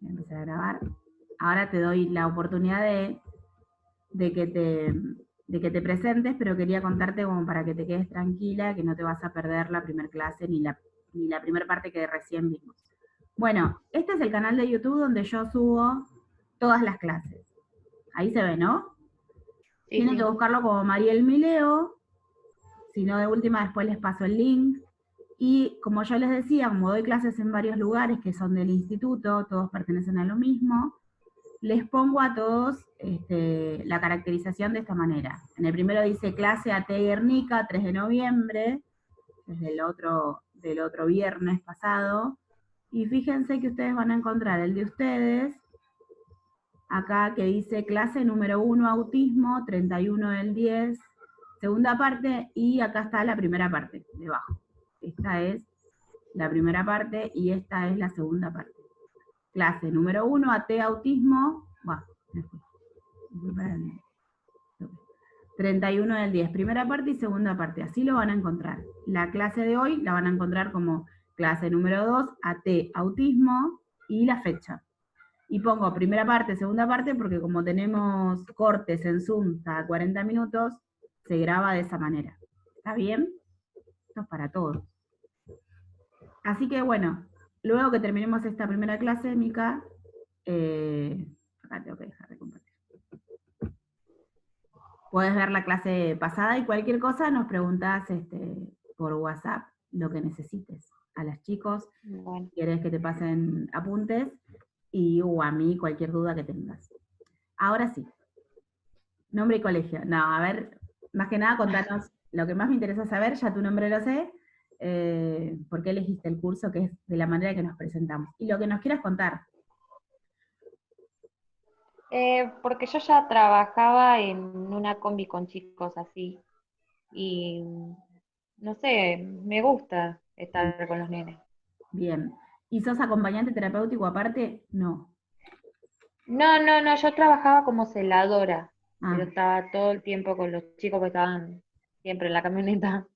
Voy a empezar a grabar. Ahora te doy la oportunidad de que te presentes, pero quería contarte como para que te quedes tranquila, que no te vas a perder la primera clase ni la primera parte que recién vimos. Bueno, este es el canal de YouTube donde yo subo todas las clases. Ahí se ve, ¿no? Sí, Tienen que sí. buscarlo como Mariel Mileo, si no de última después les paso el link. Y como yo les decía, como doy clases en varios lugares que son del instituto, todos pertenecen a lo mismo, les pongo a todos la caracterización de esta manera. En el primero dice clase AT Guernica, 3 de noviembre, desde del otro viernes pasado. Y fíjense que ustedes van a encontrar el de ustedes, acá que dice clase número 1 autismo, 31 del 10, segunda parte, y acá está la primera parte, debajo. Esta es la primera parte y esta es la segunda parte. Clase número 1, AT autismo, 31 del 10, primera parte y segunda parte, así lo van a encontrar. La clase de hoy la van a encontrar como clase número 2, AT autismo, y la fecha. Y pongo primera parte, segunda parte, porque como tenemos cortes en Zoom cada 40 minutos, se graba de esa manera. ¿Está bien? Esto es para todos. Así que bueno, luego que terminemos esta primera clase, Mica, acá tengo que dejar de compartir. Puedes ver la clase pasada y cualquier cosa nos preguntas por WhatsApp lo que necesites. A los chicos, Bueno. quieres que te pasen apuntes, o a mí cualquier duda que tengas. Ahora sí, nombre y colegio. No, a ver, más que nada contanos lo que más me interesa saber, ya tu nombre lo sé, por qué elegiste el curso, que es de la manera que nos presentamos. Y lo que nos quieras contar. Porque yo ya trabajaba en una combi con chicos así y no sé, me gusta estar con los nenes. Bien. ¿Y sos acompañante terapéutico aparte? No. No, yo trabajaba como celadora, pero Ah, estaba todo el tiempo con los chicos que estaban siempre en la camioneta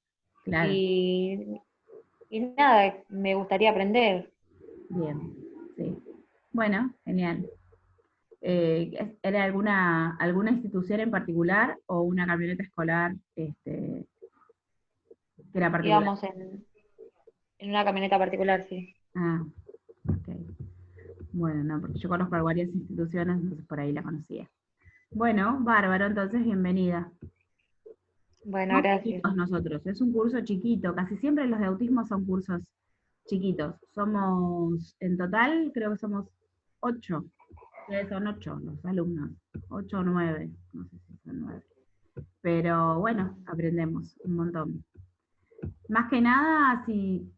claro. y, y nada, me gustaría aprender. Bien. Sí. Bueno, genial. ¿Era alguna institución en particular o una camioneta escolar que era particular? Íbamos en una camioneta particular, sí. Ah, ok. Bueno, no, porque yo conozco a varias instituciones, entonces por ahí la conocía. Bueno, bárbaro, entonces bienvenida. Bueno, Somos gracias. poquitos nosotros, es un curso chiquito, casi siempre los de autismo son cursos chiquitos. Somos, en total, creo que somos 8, son 8 los alumnos, 8 o 9, no sé si son 9. Pero bueno, aprendemos un montón. Más que nada, si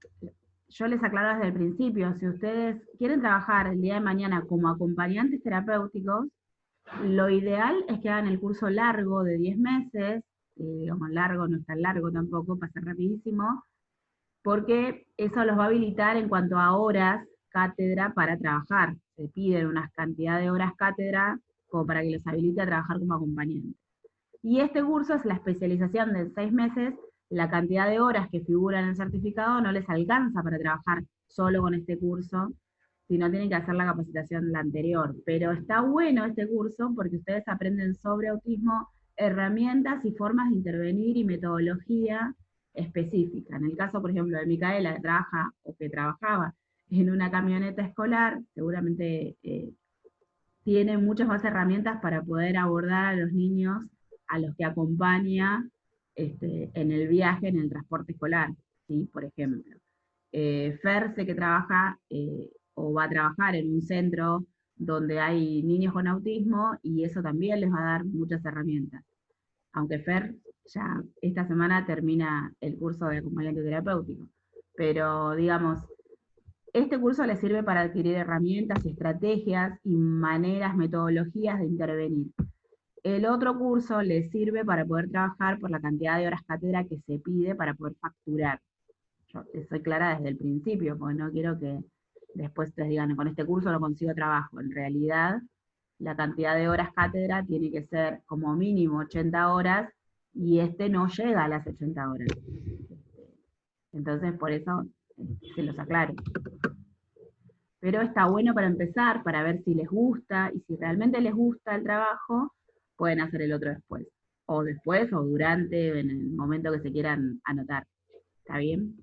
yo les aclaro desde el principio, si ustedes quieren trabajar el día de mañana como acompañantes terapéuticos, lo ideal es que hagan el curso largo de 10 meses, digamos largo, no es tan largo tampoco, pasa rapidísimo, porque eso los va a habilitar en cuanto a horas cátedra para trabajar. Se piden unas cantidad de horas cátedra como para que los habilite a trabajar como acompañantes. Y este curso es la especialización de 6 meses, la cantidad de horas que figuran en el certificado no les alcanza para trabajar solo con este curso, sino tienen que hacer la capacitación la anterior. Pero está bueno este curso porque ustedes aprenden sobre autismo, herramientas y formas de intervenir y metodología específica. En el caso, por ejemplo, de Micaela, que trabaja o que trabajaba en una camioneta escolar, seguramente tiene muchas más herramientas para poder abordar a los niños a los que acompaña en el viaje, en el transporte escolar, ¿sí? Por ejemplo. Fer sé que trabaja o va a trabajar en un centro donde hay niños con autismo y eso también les va a dar muchas herramientas. Aunque Fer ya esta semana termina el curso de acompañante terapéutico. Pero digamos, este curso les sirve para adquirir herramientas, estrategias y maneras, metodologías de intervenir. El otro curso les sirve para poder trabajar por la cantidad de horas cátedra que se pide para poder facturar. Yo soy clara desde el principio, porque no quiero que después ustedes digan, con este curso no consigo trabajo. En realidad, la cantidad de horas cátedra tiene que ser como mínimo 80 horas y este no llega a las 80 horas. Entonces, por eso se los aclaro. pero está bueno para empezar, para ver si les gusta, y si realmente les gusta el trabajo, pueden hacer el otro después. O después, o durante, en el momento que se quieran anotar. ¿Está bien?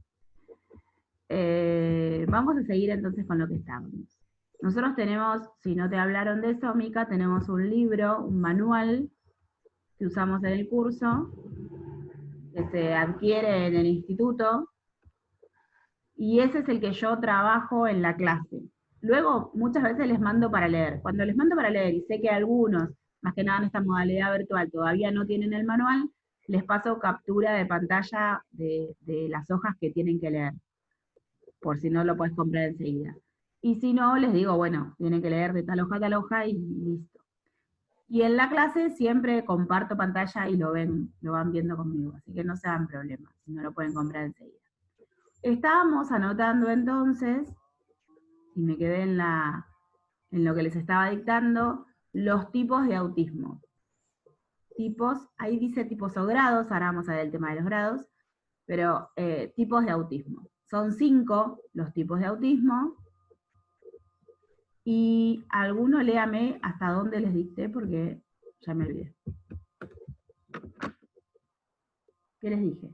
Vamos a seguir entonces con lo que estábamos. Nosotros tenemos, si no te hablaron de eso, Mica, tenemos un libro, un manual que usamos en el curso, que se adquiere en el instituto, y ese es el que yo trabajo en la clase. Luego, muchas veces les mando para leer. Cuando les mando para leer, y sé que algunos, más que nada en esta modalidad virtual, todavía no tienen el manual, les paso captura de pantalla de las hojas que tienen que leer, por si no lo puedes comprar enseguida. Y si no, les digo, bueno, tienen que leer de tal hoja a tal hoja y listo. Y en la clase siempre comparto pantalla y lo ven, lo van viendo conmigo, así que no se dan problemas, si no lo pueden comprar enseguida. Estábamos anotando entonces, y me quedé en lo que les estaba dictando, los tipos de autismo. Tipos, ahí dice tipos o grados, ahora vamos a ver el tema de los grados, pero tipos de autismo. Son 5 los tipos de autismo, y alguno léame hasta dónde les dicté porque ya me olvidé. ¿Qué les dije?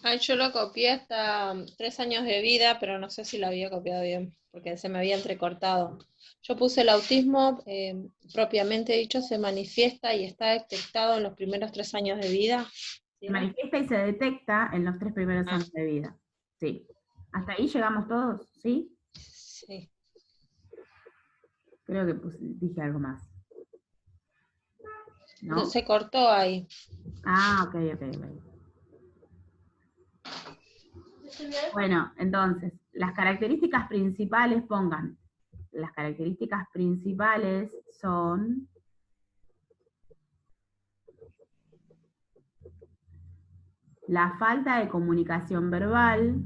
Ay, yo lo copié hasta 3 años de vida, pero no sé si lo había copiado bien, porque se me había entrecortado. Yo puse el autismo, propiamente dicho, se manifiesta y está detectado en los primeros 3 años de vida. ¿Sí, Se no? manifiesta y se detecta en los 3 primeros Ah, años de vida. Sí. ¿Hasta ahí llegamos todos? ¿Sí? sí. Creo que dije algo más. ¿No? Se cortó ahí. Ah, ok, ok, ok. Bueno, entonces, las características principales, pongan, las características principales son la falta de comunicación verbal,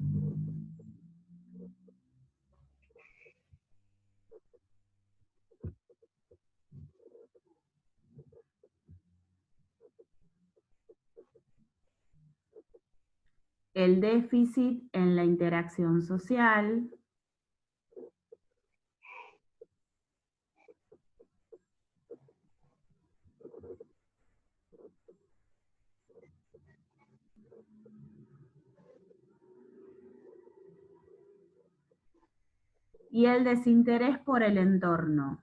el déficit en la interacción social, y el desinterés por el entorno.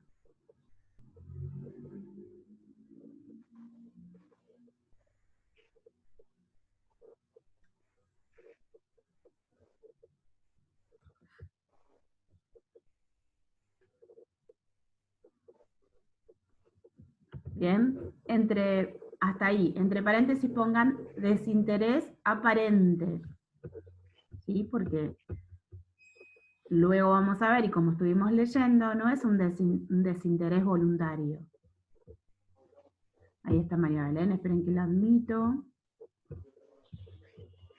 Bien, hasta ahí, entre paréntesis pongan desinterés aparente, ¿sí? Porque luego vamos a ver, y como estuvimos leyendo, no es un desinterés voluntario. Ahí está María Belén, esperen que la admito.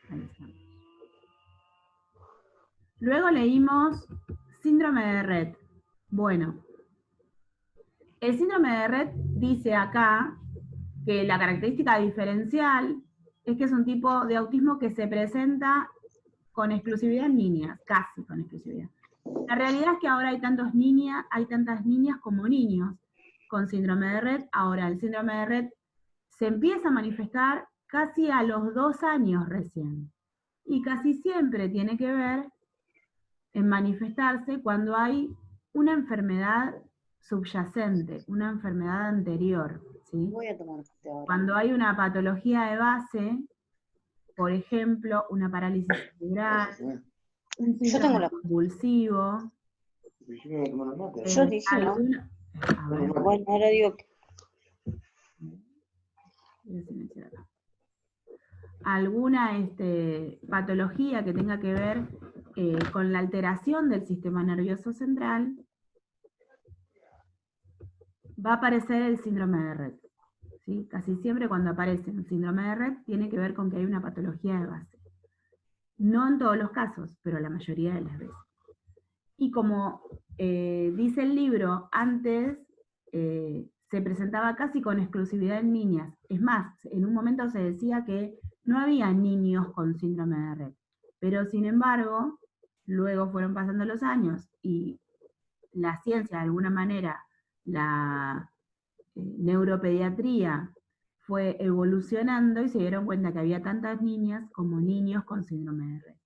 Ahí está. Luego leímos síndrome de Rett. Bueno, el síndrome de Rett dice acá que la característica diferencial es que es un tipo de autismo que se presenta con exclusividad en niñas, casi con exclusividad. La realidad es que ahora hay tantas niñas como niños con síndrome de Rett. Ahora el síndrome de Rett se empieza a manifestar casi a los 2 años recién. Y casi siempre tiene que ver en manifestarse cuando hay una enfermedad subyacente, una enfermedad anterior, ¿sí? Voy a tomar té ahora. Cuando hay una patología de base, por ejemplo, una parálisis cerebral, un Yo tengo síndrome la. convulsivo, Yo dije, ¿no? a ver, Bueno, ahora digo que voy a silenciar acá. Alguna patología que tenga que ver con la alteración del sistema nervioso central, va a aparecer el síndrome de Rett. ¿Sí? Casi siempre cuando aparece el síndrome de Rett tiene que ver con que hay una patología de base. No en todos los casos, pero la mayoría de las veces. Y como dice el libro, antes se presentaba casi con exclusividad en niñas. Es más, en un momento se decía que no había niños con síndrome de Rett. Pero sin embargo, luego fueron pasando los años y la ciencia, de alguna manera, la neuropediatría fue evolucionando y se dieron cuenta que había tantas niñas como niños con síndrome de Rett.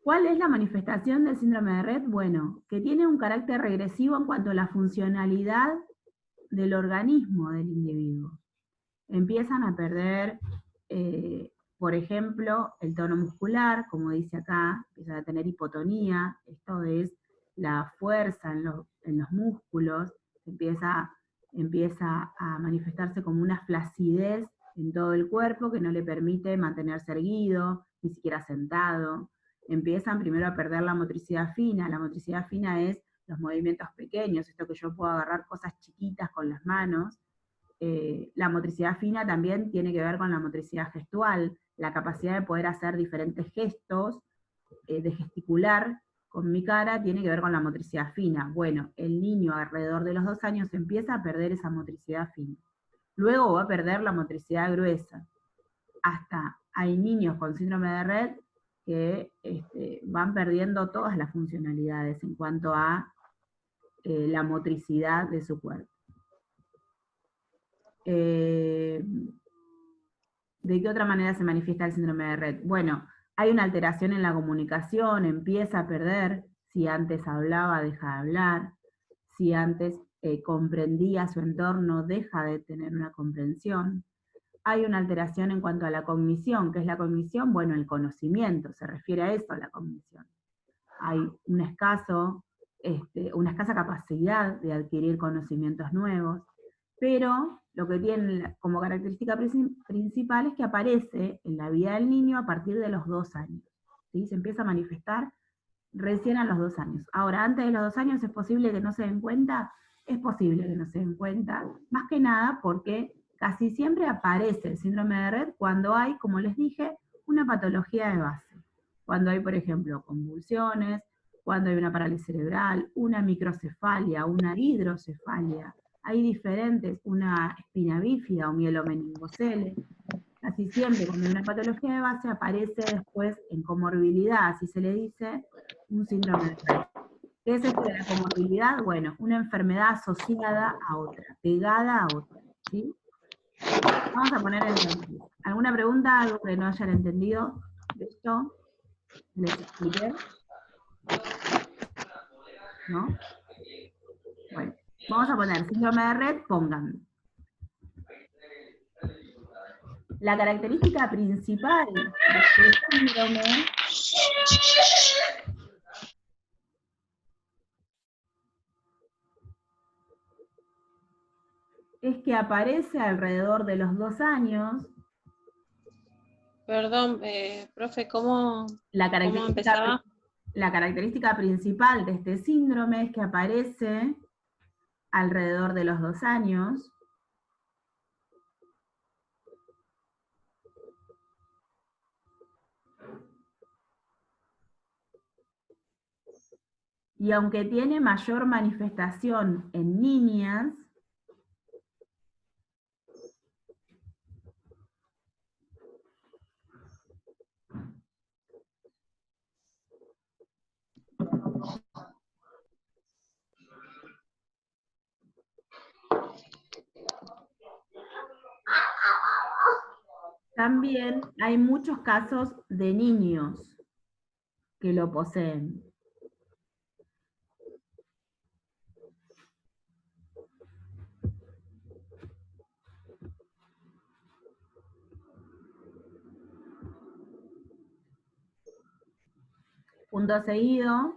¿Cuál es la manifestación del síndrome de Rett? Bueno, que tiene un carácter regresivo en cuanto a la funcionalidad del organismo del individuo. Empiezan a perder, por ejemplo, el tono muscular, como dice acá, empiezan a tener hipotonía, esto es la fuerza en los músculos, empieza a manifestarse como una flacidez en todo el cuerpo que no le permite mantenerse erguido, ni siquiera sentado. Empiezan primero a perder la motricidad fina. La motricidad fina es los movimientos pequeños, esto que yo puedo agarrar cosas chiquitas con las manos. La motricidad fina también tiene que ver con la motricidad gestual, la capacidad de poder hacer diferentes gestos, de gesticular con mi cara, tiene que ver con la motricidad fina. Bueno, el niño alrededor de los 2 años empieza a perder esa motricidad fina. Luego va a perder la motricidad gruesa. Hasta hay niños con síndrome de Rett que van perdiendo todas las funcionalidades en cuanto a la motricidad de su cuerpo. ¿De qué otra manera se manifiesta el síndrome de Rett? Bueno, hay una alteración en la comunicación, empieza a perder, si antes hablaba, deja de hablar, si antes comprendía su entorno, deja de tener una comprensión. Hay una alteración en cuanto a la cognición. ¿Qué es la cognición? Bueno, el conocimiento, se refiere a eso, la cognición. Hay una escasa capacidad de adquirir conocimientos nuevos, pero lo que tiene como característica principal es que aparece en la vida del niño a partir de los 2 años. ¿Sí? Se empieza a manifestar recién a los 2 años. Ahora, antes de los 2 años, ¿es posible que no se den cuenta? Es posible que no se den cuenta, más que nada porque casi siempre aparece el síndrome de Rett cuando hay, como les dije, una patología de base. Cuando hay, por ejemplo, convulsiones, cuando hay una parálisis cerebral, una microcefalia, una hidrocefalia, hay diferentes, una espina bífida o mielomeningocele. Casi siempre cuando hay una patología de base aparece después en comorbilidad, así se le dice, un síndrome de Rett. ¿Qué es esto de la comorbilidad? Bueno, una enfermedad asociada a otra, pegada a otra, ¿sí? Vamos a poner ejemplos. ¿Alguna pregunta, algo que no hayan entendido de esto? ¿Les expliqué? ¿No? Bueno, vamos a poner síndrome de Rett, pongan. La característica principal de este síndrome es que aparece alrededor de los 2 años. Perdón, profe, ¿cómo empezaba? La característica principal de este síndrome es que aparece alrededor de los 2 años. Y aunque tiene mayor manifestación en niñas, también hay muchos casos de niños que lo poseen. Punto seguido.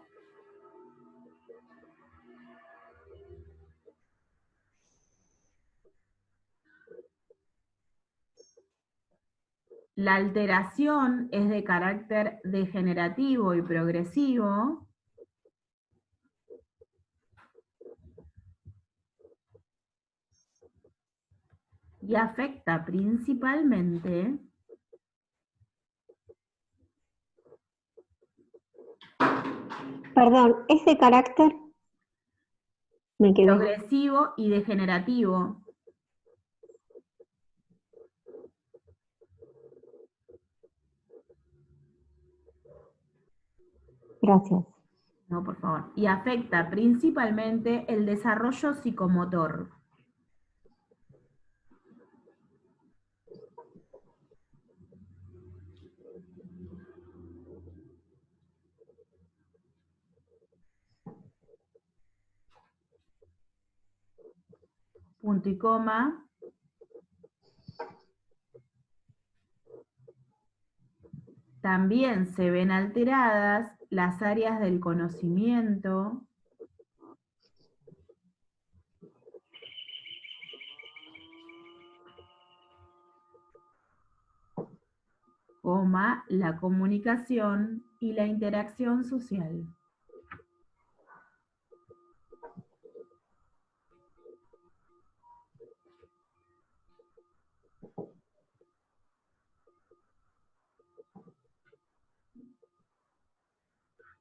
La alteración es de carácter degenerativo y progresivo. Y afecta principalmente Perdón, ¿es de carácter? Me quedé. progresivo y degenerativo. Gracias. No, por favor. Y afecta principalmente el desarrollo psicomotor. Punto y coma. También se ven alteradas las áreas del conocimiento, coma, la comunicación y la interacción social.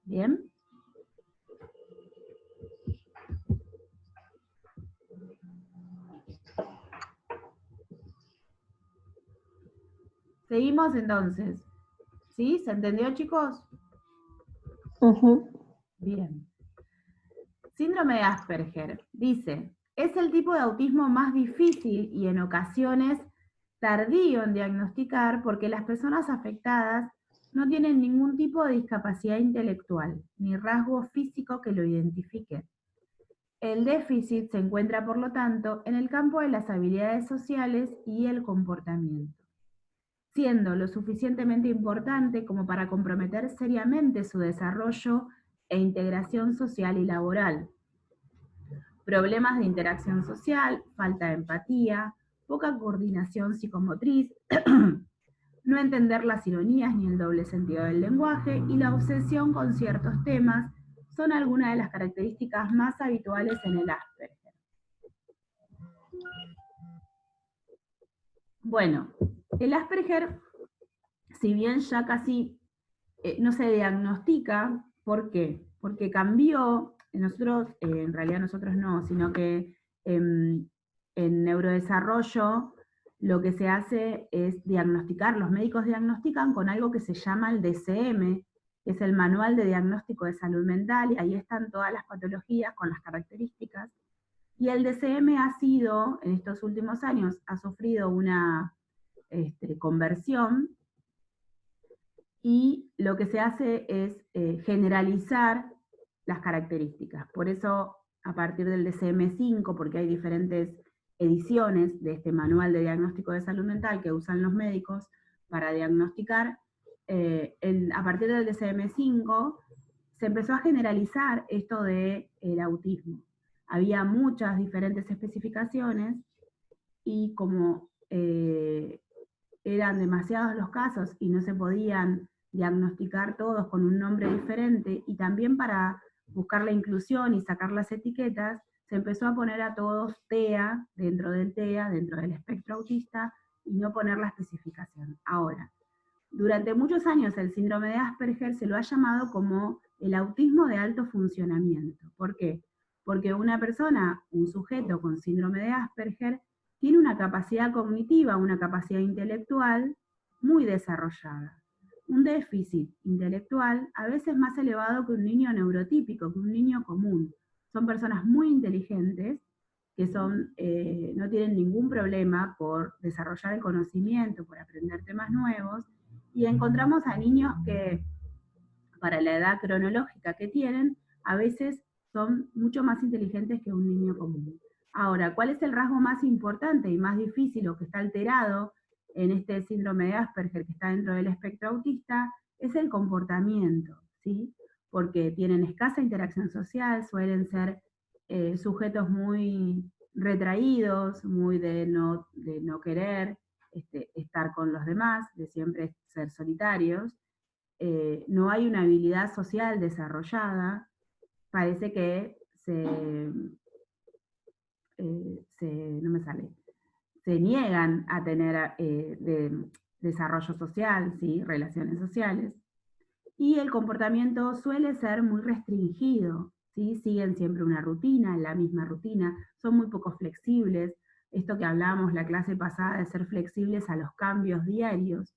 ¿Bien? Seguimos entonces. ¿Sí? ¿Se entendió, chicos? Ujú. Bien. Síndrome de Asperger. Dice, es el tipo de autismo más difícil y en ocasiones tardío en diagnosticar porque las personas afectadas no tienen ningún tipo de discapacidad intelectual, ni rasgo físico que lo identifique. El déficit se encuentra, por lo tanto, en el campo de las habilidades sociales y el comportamiento, siendo lo suficientemente importante como para comprometer seriamente su desarrollo e integración social y laboral. Problemas de interacción social, falta de empatía, poca coordinación psicomotriz, no entender las ironías ni el doble sentido del lenguaje y la obsesión con ciertos temas son algunas de las características más habituales en el Asperger. Bueno, el Asperger, si bien ya casi no se diagnostica, ¿por qué? Porque cambió, nosotros, en realidad nosotros no, sino que en neurodesarrollo lo que se hace es diagnosticar, los médicos diagnostican con algo que se llama el DSM, que es el Manual de Diagnóstico de Salud Mental, y ahí están todas las patologías con las características. Y el DSM ha sido, en estos últimos años, ha sufrido una conversión, y lo que se hace es generalizar las características. Por eso, a partir del DSM-5, porque hay diferentes ediciones de este manual de diagnóstico de salud mental que usan los médicos para diagnosticar, a partir del DSM-5 se empezó a generalizar esto del autismo. Había muchas diferentes especificaciones y como eran demasiados los casos y no se podían diagnosticar todos con un nombre diferente, y también para buscar la inclusión y sacar las etiquetas, se empezó a poner a todos TEA, dentro del espectro autista, y no poner la especificación. Ahora, durante muchos años el síndrome de Asperger se lo ha llamado como el autismo de alto funcionamiento. ¿Por qué? Porque una persona, un sujeto con síndrome de Asperger, tiene una capacidad cognitiva, una capacidad intelectual muy desarrollada. Un déficit intelectual a veces más elevado que un niño neurotípico, que un niño común. Son personas muy inteligentes que no tienen ningún problema por desarrollar el conocimiento, por aprender temas nuevos, y encontramos a niños que, para la edad cronológica que tienen, a veces son mucho más inteligentes que un niño común. Ahora, ¿cuál es el rasgo más importante y más difícil o que está alterado en este síndrome de Asperger que está dentro del espectro autista? Es el comportamiento, ¿sí? Porque tienen escasa interacción social, suelen ser sujetos muy retraídos, muy de no querer estar con los demás, de siempre ser solitarios. No hay una habilidad social desarrollada, parece que no me sale, se niegan a tener desarrollo social, ¿sí? Relaciones sociales, y el comportamiento suele ser muy restringido, ¿sí? Siguen siempre una rutina, la misma rutina, son muy poco flexibles. Esto que hablábamos la clase pasada de ser flexibles a los cambios diarios.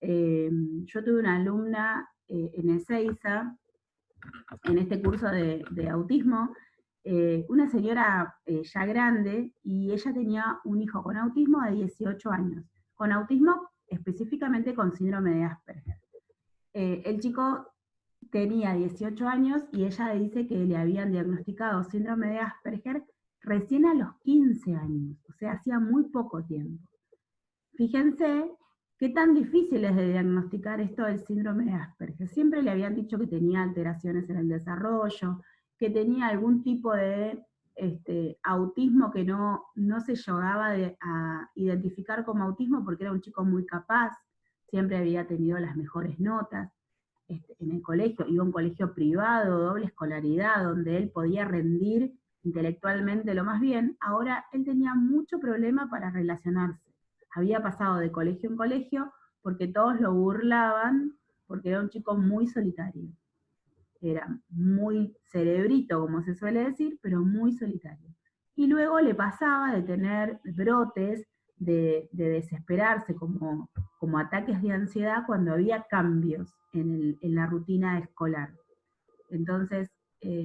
Yo tuve una alumna en Ezeiza, en este curso de autismo, una señora ya grande, y ella tenía un hijo con autismo de 18 años, con autismo específicamente con síndrome de Asperger. El chico tenía 18 años y ella dice que le habían diagnosticado síndrome de Asperger recién a los 15 años, o sea, hacía muy poco tiempo. Fíjense qué tan difícil es de diagnosticar esto del síndrome de Asperger. Siempre le habían dicho que tenía alteraciones en el desarrollo, que tenía algún tipo de autismo que no se llegaba a identificar como autismo porque era un chico muy capaz, siempre había tenido las mejores notas en el colegio, iba a un colegio privado, doble escolaridad, donde él podía rendir intelectualmente lo más bien. Ahora él tenía mucho problema para relacionarse. Había pasado de colegio en colegio porque todos lo burlaban, porque era un chico muy solitario. Era muy cerebrito, como se suele decir, pero muy solitario. Y luego le pasaba de tener brotes, de desesperarse, como ataques de ansiedad cuando había cambios en la rutina escolar. Entonces,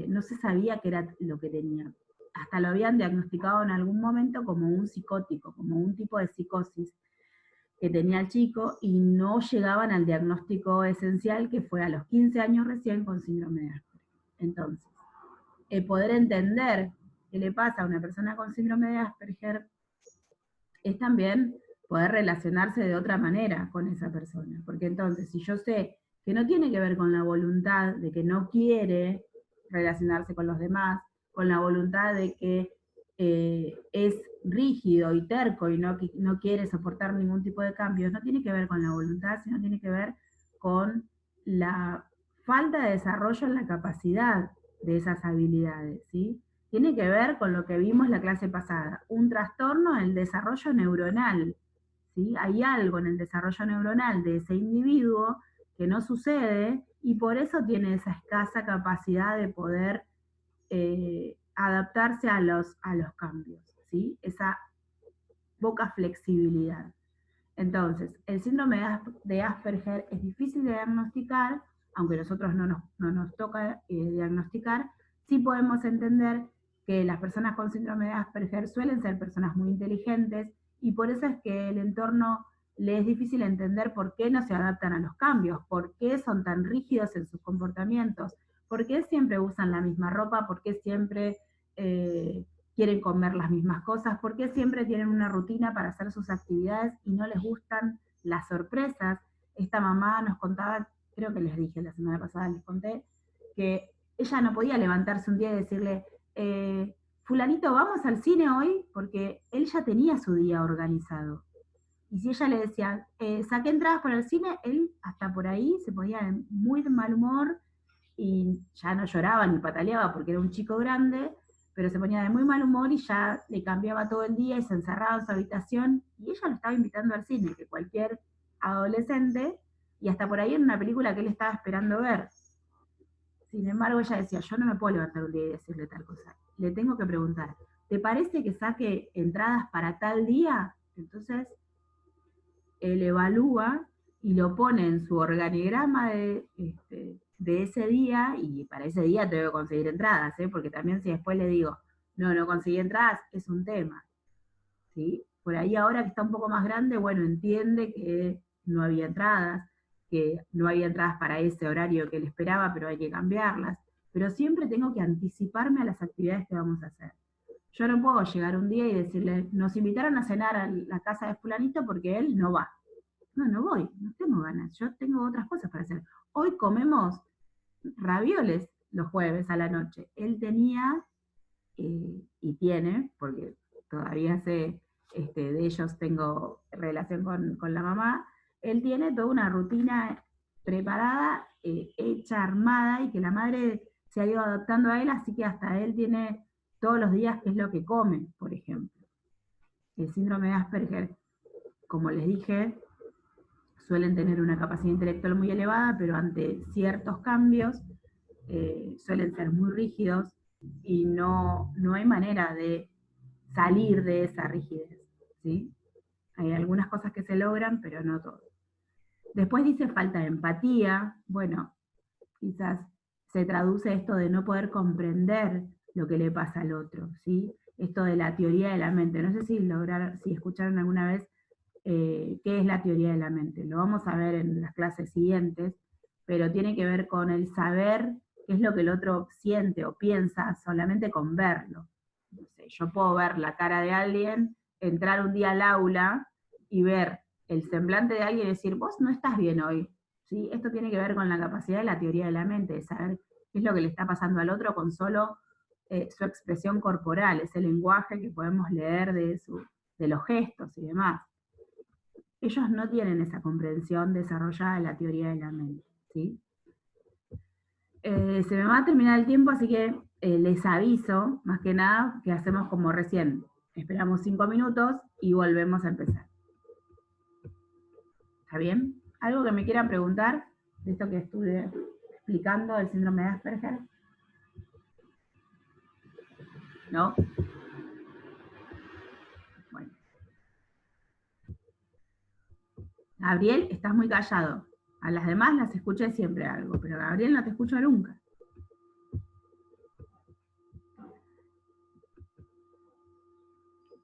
no se sabía qué era lo que tenía. Hasta lo habían diagnosticado en algún momento como un psicótico, como un tipo de psicosis que tenía el chico, y no llegaban al diagnóstico esencial, que fue a los 15 años recién con síndrome de Asperger. Entonces, el poder entender qué le pasa a una persona con síndrome de Asperger es también poder relacionarse de otra manera con esa persona. Porque entonces, si yo sé que no tiene que ver con la voluntad de que no quiere relacionarse con los demás, con la voluntad de que es rígido y terco y no quiere soportar ningún tipo de cambios, no tiene que ver con la voluntad, sino tiene que ver con la falta de desarrollo en la capacidad de esas habilidades, ¿sí? Tiene que ver con lo que vimos la clase pasada, un trastorno en el desarrollo neuronal, ¿sí? Hay algo en el desarrollo neuronal de ese individuo que no sucede, y por eso tiene esa escasa capacidad de poder adaptarse a los cambios, ¿sí? Esa poca flexibilidad. Entonces, el síndrome de Asperger es difícil de diagnosticar, aunque nosotros no nos toca diagnosticar. Sí podemos entender que las personas con síndrome de Asperger suelen ser personas muy inteligentes, y por eso es que el entorno le es difícil entender por qué no se adaptan a los cambios, por qué son tan rígidos en sus comportamientos, por qué siempre usan la misma ropa, por qué siempre quieren comer las mismas cosas, por qué siempre tienen una rutina para hacer sus actividades y no les gustan las sorpresas. Esta mamá nos contaba, creo que les dije la semana pasada, les conté, que ella no podía levantarse un día y decirle, fulanito, vamos al cine hoy, porque él ya tenía su día organizado. Y si ella le decía, saqué entradas para el cine, él hasta por ahí se ponía muy de mal humor, y ya no lloraba ni pataleaba porque era un chico grande, pero se ponía de muy mal humor y ya le cambiaba todo el día y se encerraba en su habitación, y ella lo estaba invitando al cine, que cualquier adolescente, y hasta por ahí en una película que él estaba esperando ver. Sin embargo, ella decía, yo no me puedo levantar un día y decirle tal cosa, le tengo que preguntar, ¿te parece que saque entradas para tal día? Entonces, él evalúa y lo pone en su organigrama de ese día, y para ese día tengo que conseguir entradas, porque también si después le digo, no conseguí entradas, es un tema, ¿sí? Por ahí ahora que está un poco más grande, bueno, entiende que no había entradas, que no había entradas para ese horario que él esperaba, pero hay que cambiarlas, pero siempre tengo que anticiparme a las actividades que vamos a hacer. Yo no puedo llegar un día y decirle, nos invitaron a cenar a la casa de fulanito porque él no va. No voy, no tengo ganas, yo tengo otras cosas para hacer. Hoy comemos ravioles los jueves a la noche. Él tenía, y tiene, porque todavía sé, de ellos tengo relación con la mamá, él tiene toda una rutina preparada, hecha, armada, y que la madre se ha ido adaptando a él, así que hasta él tiene todos los días qué es lo que come, por ejemplo. El síndrome de Asperger, como les dije, suelen tener una capacidad intelectual muy elevada, pero ante ciertos cambios suelen ser muy rígidos y no hay manera de salir de esa rigidez, ¿sí? Hay algunas cosas que se logran, pero no todo. Después dice falta de empatía. Bueno, quizás se traduce esto de no poder comprender lo que le pasa al otro, ¿sí? Esto de la teoría de la mente. No sé si escucharon alguna vez qué es la teoría de la mente. Lo vamos a ver en las clases siguientes, pero tiene que ver con el saber qué es lo que el otro siente o piensa solamente con verlo. No sé, yo puedo ver la cara de alguien, entrar un día al aula y ver el semblante de alguien y decir, vos no estás bien hoy. ¿Sí? Esto tiene que ver con la capacidad de la teoría de la mente, de saber qué es lo que le está pasando al otro con solo su expresión corporal, ese lenguaje que podemos leer de los gestos y demás. Ellos no tienen esa comprensión desarrollada de la teoría de la mente, ¿sí? Se me va a terminar el tiempo, así que les aviso, más que nada, que hacemos como recién. Esperamos 5 minutos y volvemos a empezar. ¿Está bien? ¿Algo que me quieran preguntar de esto que estuve explicando del síndrome de Asperger? ¿No? Bueno. Gabriel, estás muy callado. A las demás las escuché siempre algo, pero Gabriel no te escucho nunca.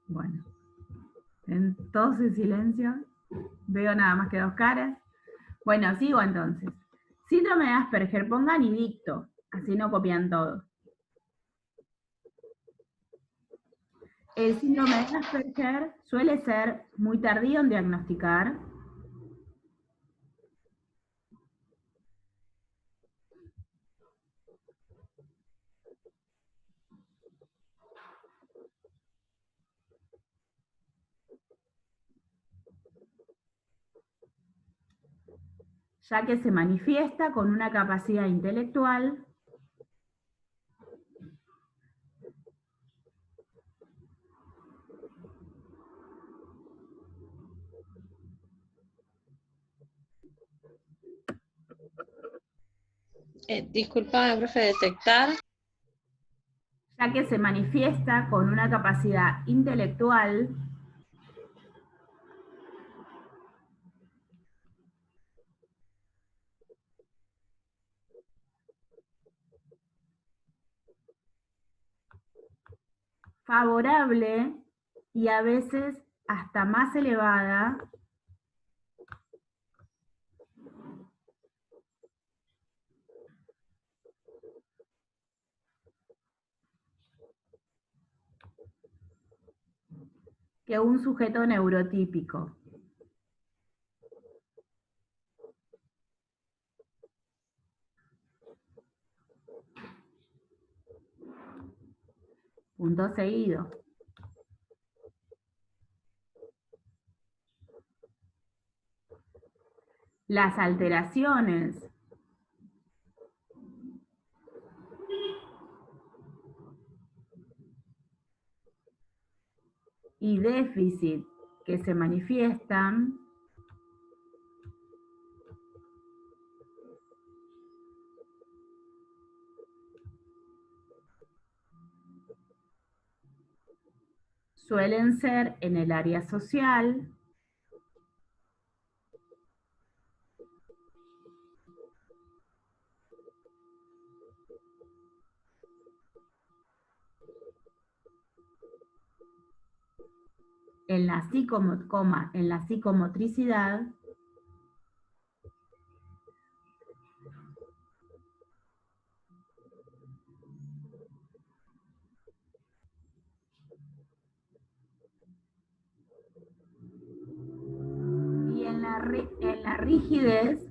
Bueno. En todos en silencio. Veo nada más que 2 caras. Bueno, sigo entonces. Síndrome de Asperger, pongan y dicto, así no copian todo. El síndrome de Asperger suele ser muy tardío en diagnosticar. Ya que se manifiesta con una capacidad intelectual Disculpame, profe, detectar. ya que se manifiesta con una capacidad intelectual favorable y a veces hasta más elevada que un sujeto neurotípico. Punto seguido. Las alteraciones y déficit que se manifiestan suelen ser en el área social, en la psicomotricidad, y en la rigidez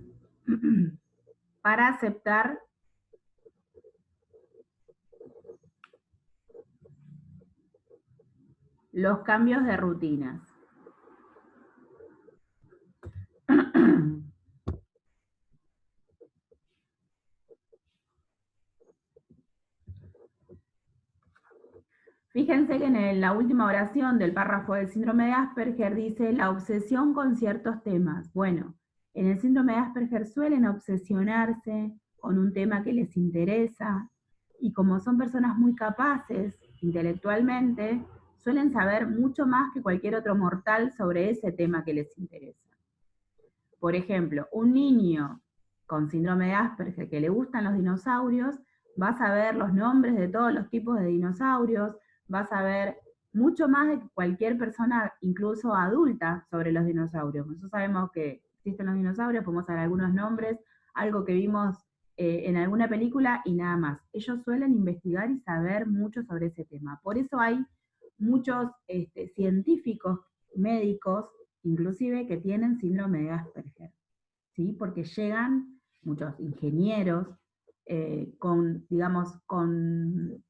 para aceptar los cambios de rutinas. Fíjense que en la última oración del párrafo del síndrome de Asperger dice la obsesión con ciertos temas. Bueno, en el síndrome de Asperger suelen obsesionarse con un tema que les interesa, y como son personas muy capaces intelectualmente, suelen saber mucho más que cualquier otro mortal sobre ese tema que les interesa. Por ejemplo, un niño con síndrome de Asperger que le gustan los dinosaurios, va a saber los nombres de todos los tipos de dinosaurios, va a saber mucho más de cualquier persona, incluso adulta, sobre los dinosaurios. Nosotros sabemos que existen los dinosaurios, podemos saber algunos nombres, algo que vimos en alguna película y nada más. Ellos suelen investigar y saber mucho sobre ese tema. Por eso hay muchos científicos, médicos, inclusive, que tienen síndrome de Asperger, ¿sí? Porque llegan muchos ingenieros con, digamos, con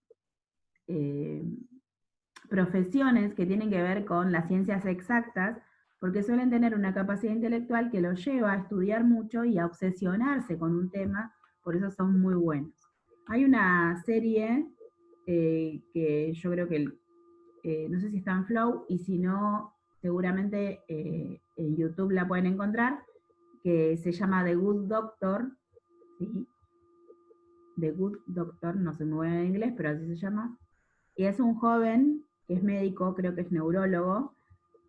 profesiones que tienen que ver con las ciencias exactas, porque suelen tener una capacidad intelectual que los lleva a estudiar mucho y a obsesionarse con un tema, por eso son muy buenos. Hay una serie que yo creo que, no sé si está en Flow, y si no, seguramente en YouTube la pueden encontrar, que se llama The Good Doctor, ¿sí? The Good Doctor, no sé muy bien en inglés, pero así se llama. Y es un joven que es médico, creo que es neurólogo,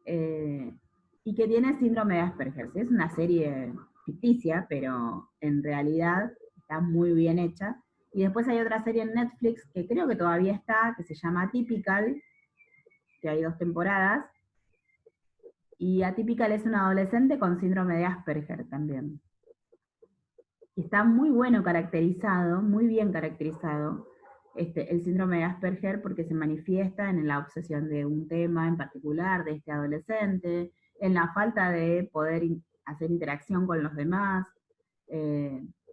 y que tiene síndrome de Asperger. Es una serie ficticia, pero en realidad está muy bien hecha. Y después hay otra serie en Netflix, que creo que todavía está, que se llama Atypical, que hay 2 temporadas, y Atypical es un adolescente con síndrome de Asperger también. Y está muy bueno caracterizado, muy bien caracterizado, el síndrome de Asperger, porque se manifiesta en la obsesión de un tema en particular de este adolescente, en la falta de poder hacer interacción con los demás.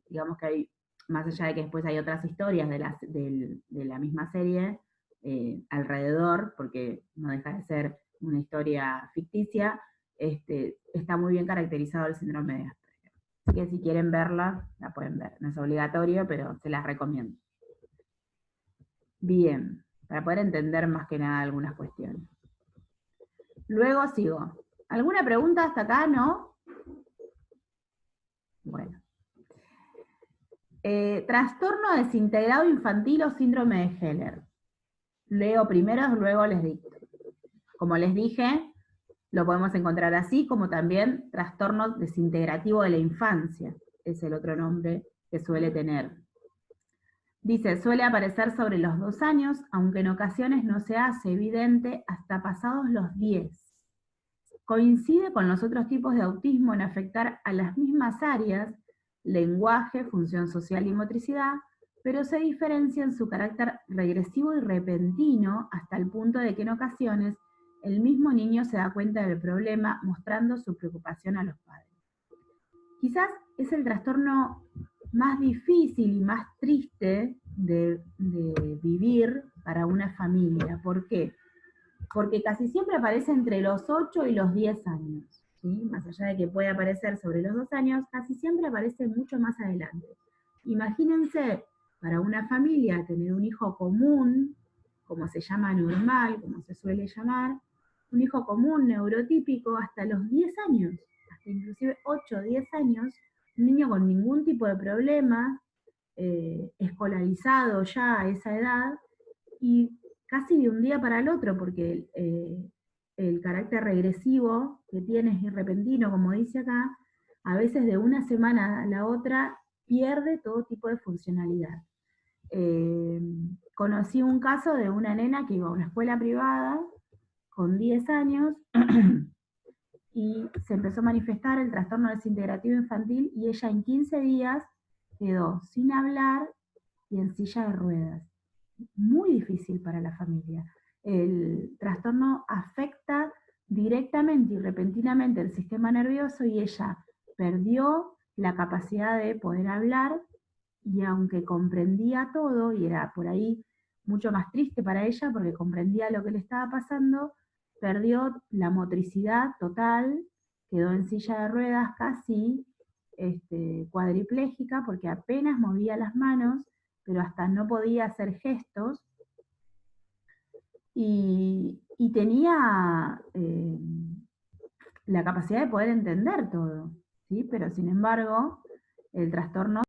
Digamos que hay, más allá de que después hay otras historias de la misma serie alrededor, porque no deja de ser una historia ficticia, está muy bien caracterizado el síndrome de Asperger. Así que si quieren verla, la pueden ver. No es obligatorio, pero se las recomiendo. Bien, para poder entender más que nada algunas cuestiones. Luego sigo. ¿Alguna pregunta hasta acá? ¿No? Bueno. Trastorno desintegrado infantil o síndrome de Heller. Leo primero, luego les dicto. Como les dije, lo podemos encontrar así, como también trastorno desintegrativo de la infancia. Es el otro nombre que suele tener. Dice, suele aparecer sobre los 2 años, aunque en ocasiones no se hace evidente hasta pasados los 10. Coincide con los otros tipos de autismo en afectar a las mismas áreas, lenguaje, función social y motricidad, pero se diferencia en su carácter regresivo y repentino hasta el punto de que en ocasiones el mismo niño se da cuenta del problema mostrando su preocupación a los padres. Quizás es el trastorno más difícil y más triste de vivir para una familia. ¿Por qué? Porque casi siempre aparece entre los 8 y los 10 años. ¿Sí? Más allá de que puede aparecer sobre los 2 años, casi siempre aparece mucho más adelante. Imagínense, para una familia, tener un hijo común, como se llama normal, como se suele llamar, un hijo común, neurotípico, hasta los 10 años, hasta inclusive 8 o 10 años, un niño con ningún tipo de problema, escolarizado ya a esa edad, y casi de un día para el otro, porque el carácter regresivo que tiene es repentino, como dice acá, a veces de una semana a la otra pierde todo tipo de funcionalidad. Conocí un caso de una nena que iba a una escuela privada con 10 años y se empezó a manifestar el trastorno desintegrativo infantil y ella en 15 días quedó sin hablar y en silla de ruedas. Muy difícil para la familia. El trastorno afecta directamente y repentinamente el sistema nervioso y ella perdió la capacidad de poder hablar, y aunque comprendía todo, y era por ahí mucho más triste para ella porque comprendía lo que le estaba pasando, perdió la motricidad total, quedó en silla de ruedas casi cuadripléjica porque apenas movía las manos, pero hasta no podía hacer gestos, y tenía la capacidad de poder entender todo, ¿sí? Pero sin embargo, el trastorno